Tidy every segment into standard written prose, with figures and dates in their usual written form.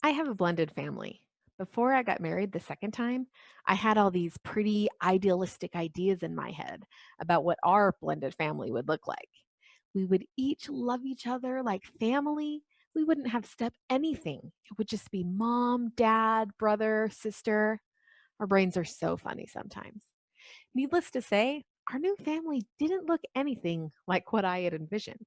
I have a blended family. Before I got married the second time, I had all these pretty idealistic ideas in my head about what our blended family would look like. We would each love each other like family. We wouldn't have step anything. It would just be mom, dad, brother, sister. Our brains are so funny sometimes. Needless to say, our new family didn't look anything like what I had envisioned.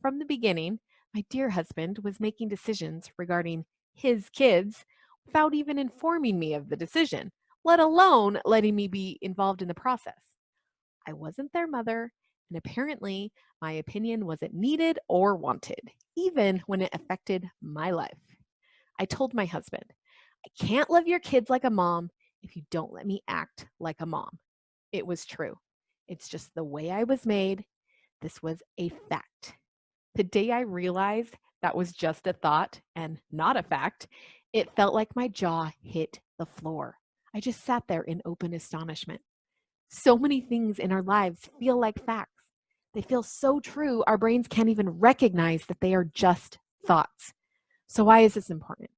From the beginning, my dear husband was making decisions regarding his kids without even informing me of the decision, let alone letting me be involved in the process. I wasn't their mother, and apparently my opinion wasn't needed or wanted, even when it affected my life. I told my husband, I can't love your kids like a mom if you don't let me act like a mom. It was true. It's just the way I was made. This was a fact. The day I realized that was just a thought and not a fact, it felt like my jaw hit the floor. I just sat there in open astonishment. So many things in our lives feel like facts. They feel so true, our brains can't even recognize that they are just thoughts. So, why is this important?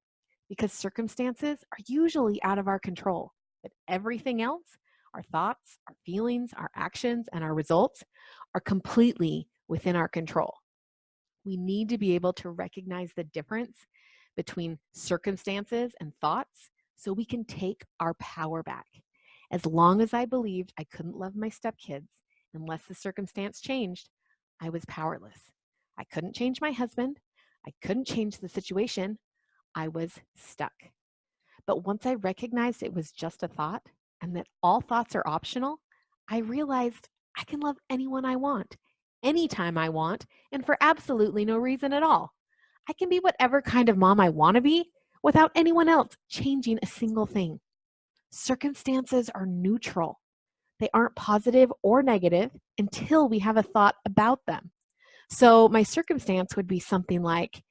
Because circumstances are usually out of our control, but everything else, our thoughts, our feelings, our actions, and our results, are completely within our control. We need to be able to recognize the difference between circumstances and thoughts so we can take our power back. As long as I believed I couldn't love my stepkids unless the circumstance changed, I was powerless. I couldn't change my husband. I couldn't change the situation. I was stuck. But once I recognized it was just a thought and that all thoughts are optional, I realized I can love anyone I want, anytime I want, and for absolutely no reason at all. I can be whatever kind of mom I want to be without anyone else changing a single thing. Circumstances are neutral. They aren't positive or negative until we have a thought about them. So, my circumstance would be something like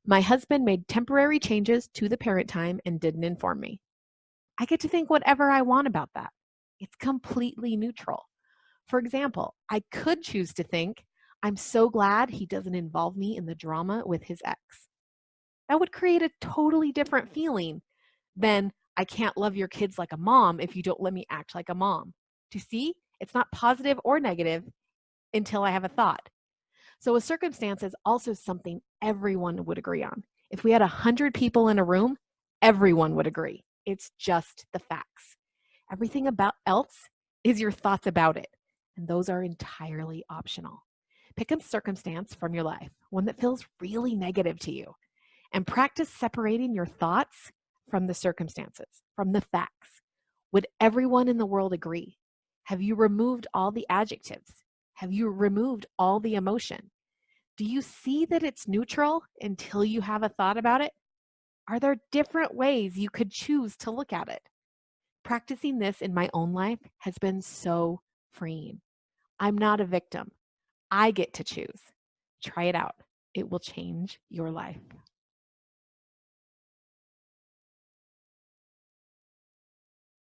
my husband made temporary changes to the parent time and didn't inform me. I get to think whatever I want about that. It's completely neutral. For example, I could choose to think, I'm so glad he doesn't involve me in the drama with his ex. That would create a totally different feeling than I can't love your kids like a mom if you don't let me act like a mom. Do you see? It's not positive or negative until I have a thought. So a circumstance is also something everyone would agree on. If we had 100 people in a room, everyone would agree. It's just the facts. Everything about else is your thoughts about it, and those are entirely optional. Pick a circumstance from your life, one that feels really negative to you, and practice separating your thoughts from the circumstances, from the facts. Would everyone in the world agree? Have you removed all the adjectives? Have you removed all the emotion? Do you see that it's neutral until you have a thought about it? Are there different ways you could choose to look at it? Practicing this in my own life has been so freeing. I'm not a victim. I get to choose. Try it out. It will change your life.